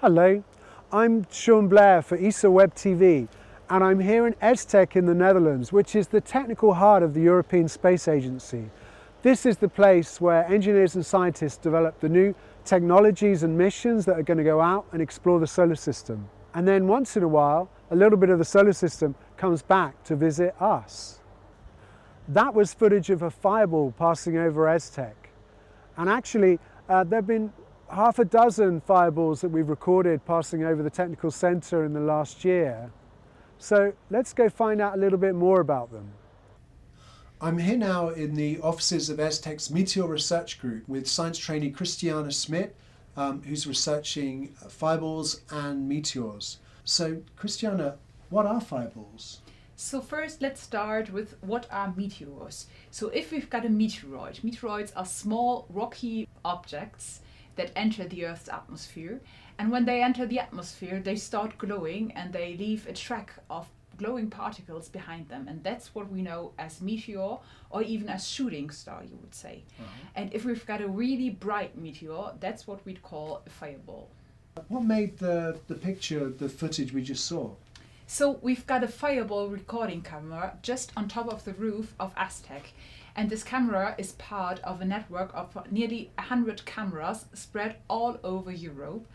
Hello, I'm Sean Blair for ESA Web TV, and I'm here in ESTEC in the Netherlands, which is the technical heart of the European Space Agency. This is the place where engineers and scientists develop the new technologies and missions that are going to go out and explore the solar system. And then once in a while, a little bit of the solar system comes back to visit us. That was footage of a fireball passing over ESTEC. And actually, there have been half a dozen fireballs that we've recorded passing over the technical centre in the last year. So let's go find out a little bit more about them. I'm here now in the offices of ESTEC's Meteor Research Group with science trainee Christiana Smit, who's researching fireballs and meteors. So Christiana, what are fireballs? So first let's start with what are meteors. So if we've got a meteoroid, meteoroids are small rocky objects that enter the Earth's atmosphere, and when they enter the atmosphere they start glowing and they leave a track of glowing particles behind them, and that's what we know as meteor, or even as shooting star, you would say. And if we've got a really bright meteor, that's what we'd call a fireball. What made the picture, the footage we just saw? So we've got a fireball recording camera just on top of the roof of ESTEC, and this camera is part of a network of nearly 100 cameras spread all over Europe,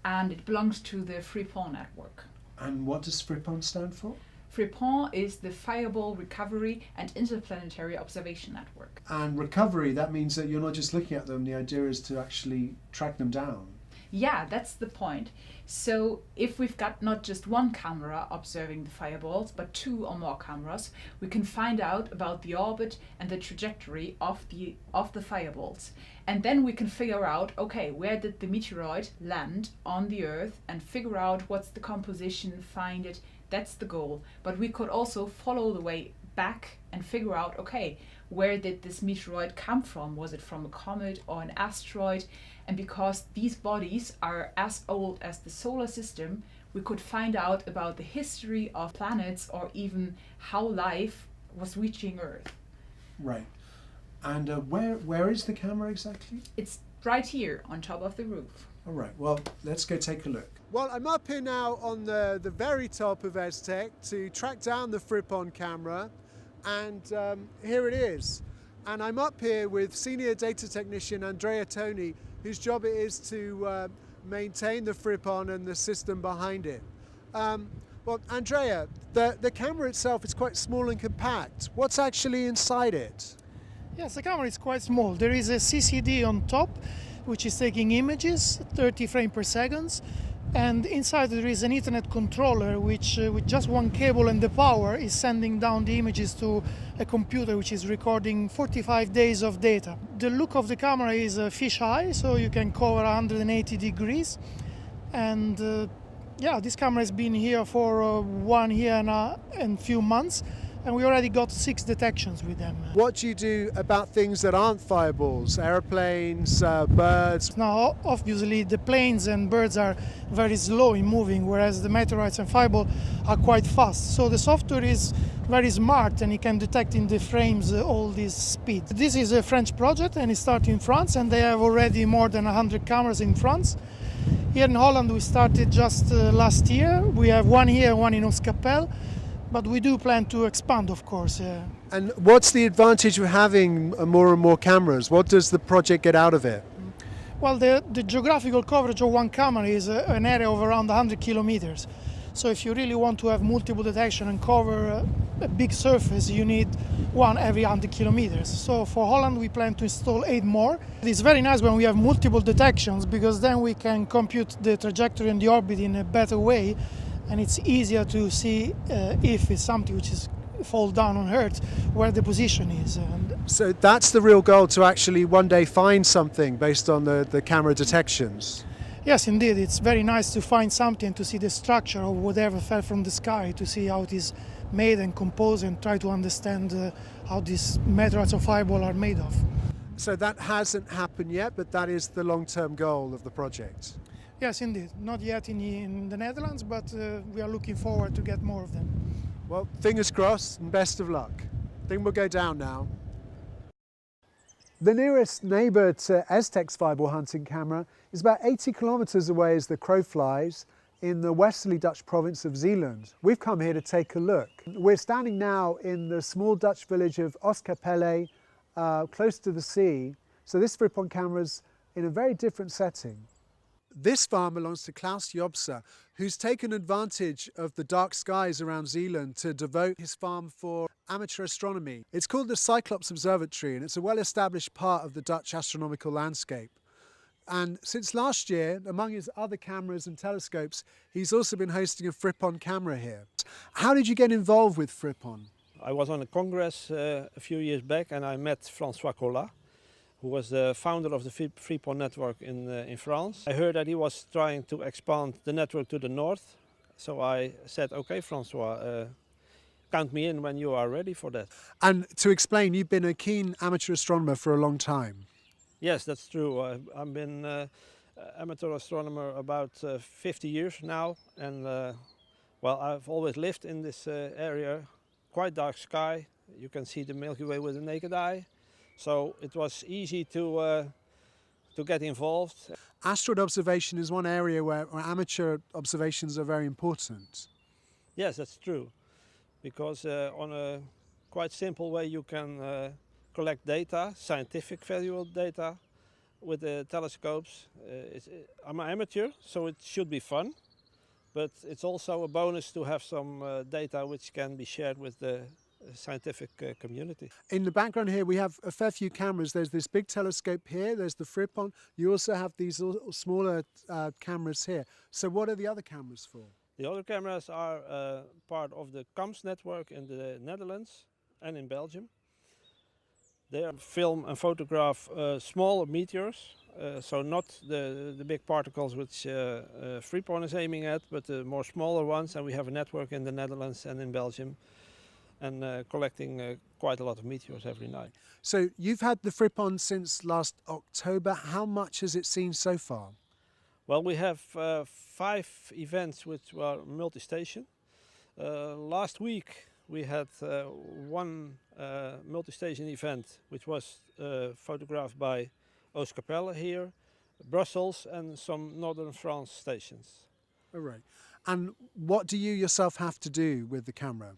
and it belongs to the FRIPON network. And what does FRIPON stand for? FRIPON is the Fireball Recovery and Interplanetary Observation Network. And recovery, that means that you're not just looking at them, the idea is to actually track them down. Yeah, that's the point. So if we've got not just one camera observing the fireballs, but two or more cameras, we can find out about the orbit and the trajectory of the fireballs. And then we can figure out, okay, where did the meteoroid land on the Earth, and figure out what's the composition, find it. That's the goal. But we could also follow the way back and figure out, okay, where did this meteoroid come from? Was it from a comet or an asteroid? And because these bodies are as old as the solar system, we could find out about the history of planets, or even how life was reaching Earth. Right. And where is the camera exactly? It's right here on top of the roof. All right, well, let's go take a look. Well, I'm up here now on the very top of ESTEC to track down the FRIPON camera, and here it is. And I'm up here with senior data technician Andrea Toni, whose job it is to maintain the FRIPON and the system behind it. Well, Andrea, the camera itself is quite small and compact. What's actually inside it? Yes, the camera is quite small. There is a CCD on top, which is taking images, 30 frames per second. And inside there is an Ethernet controller, which with just one cable and the power is sending down the images to a computer which is recording 45 days of data. The look of the camera is a fisheye, so you can cover 180 degrees. And yeah, this camera has been here for 1 year and a few months, and we already got 6 detections with them. What do you do about things that aren't fireballs? Airplanes, birds? Now, obviously, the planes and birds are very slow in moving, whereas the meteorites and fireball are quite fast. So the software is very smart, and it can detect in the frames all this speed. This is a French project, and it started in France, and they have already more than 100 cameras in France. Here in Holland, we started just last year. We have one here, one in Oostkappel. But we do plan to expand, of course. And what's the advantage of having more and more cameras? What does the project get out of it? Well, the geographical coverage of one camera is an area of around 100 kilometers. So if you really want to have multiple detection and cover a big surface, you need one every 100 kilometers. So for Holland, we plan to install 8 more. It's very nice when we have multiple detections, because then we can compute the trajectory and the orbit in a better way. And it's easier to see if it's something which is fall down on Earth, where the position is. So that's the real goal, to actually one day find something based on the camera detections? Yes, indeed. It's very nice to find something, to see the structure of whatever fell from the sky, to see how it is made and composed, and try to understand how these meteorites or fireball are made of. So that hasn't happened yet, but that is the long-term goal of the project? Yes, indeed. Not yet in the Netherlands, but we are looking forward to get more of them. Well, fingers crossed and best of luck. I think we'll go down now. The nearest neighbour to ESTEC's fireball hunting camera is about 80 kilometres away as the crow flies in the westerly Dutch province of Zeeland. We've come here to take a look. We're standing now in the small Dutch village of Oostkapelle, close to the sea. So this FRIPON camera's in a very different setting. This farm belongs to Klaus Jobser, who's taken advantage of the dark skies around Zeeland to devote his farm for amateur astronomy. It's called the Cyclops Observatory, and it's a well-established part of the Dutch astronomical landscape. And since last year, among his other cameras and telescopes, he's also been hosting a FRIPON camera here. How did you get involved with FRIPON? I was on a congress a few years back and I met François Collat, who was the founder of the FRIPON network in France. I heard that he was trying to expand the network to the north, so I said, okay, François, count me in when you are ready for that. And to explain, you've been a keen amateur astronomer for a long time. Yes, that's true. I've been amateur astronomer about 50 years now, and well, I've always lived in this area. Quite dark sky. You can see the Milky Way with the naked eye, so it was easy to get involved. Asteroid observation is one area where amateur observations are very important. Yes, that's true, because on a quite simple way you can collect data, scientific valuable data, with the telescopes. I'm an amateur, so it should be fun, but it's also a bonus to have some data which can be shared with the scientific community. In the background here we have a fair few cameras. There's this big telescope here, there's the FRIPON. You also have these smaller cameras here. So what are the other cameras for? The other cameras are part of the CAMS network in the Netherlands and in Belgium. They film and photograph small meteors, so not the big particles which FRIPON is aiming at, but the more smaller ones. And we have a network in the Netherlands and in Belgium, and collecting quite a lot of meteors every night. So you've had the FRIPON since last October. How much has it seen so far? Well, we have 5 events which were multi-station. Last week we had one multi-station event which was photographed by Oostkapelle here, Brussels and some northern France stations. All right. And what do you yourself have to do with the camera?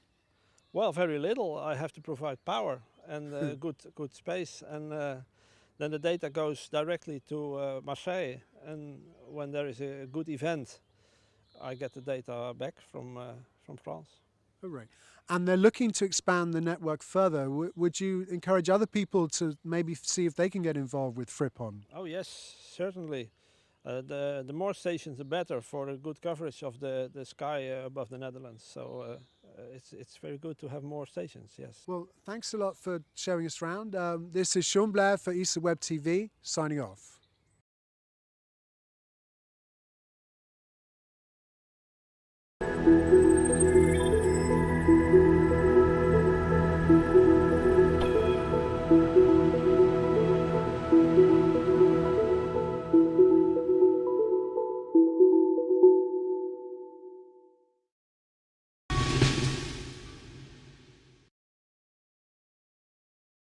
Well, very little. I have to provide power and good space, and then the data goes directly to Marseille, and when there is a good event I get the data back from France. All right. And they're looking to expand the network further. Would you encourage other people to maybe see if they can get involved with FRIPON? Oh yes, certainly. The more stations the better for a good coverage of the sky above the Netherlands. So it's very good to have more stations, yes. Well, thanks a lot for showing us around. This is Sean Blair for ESA TV, signing off.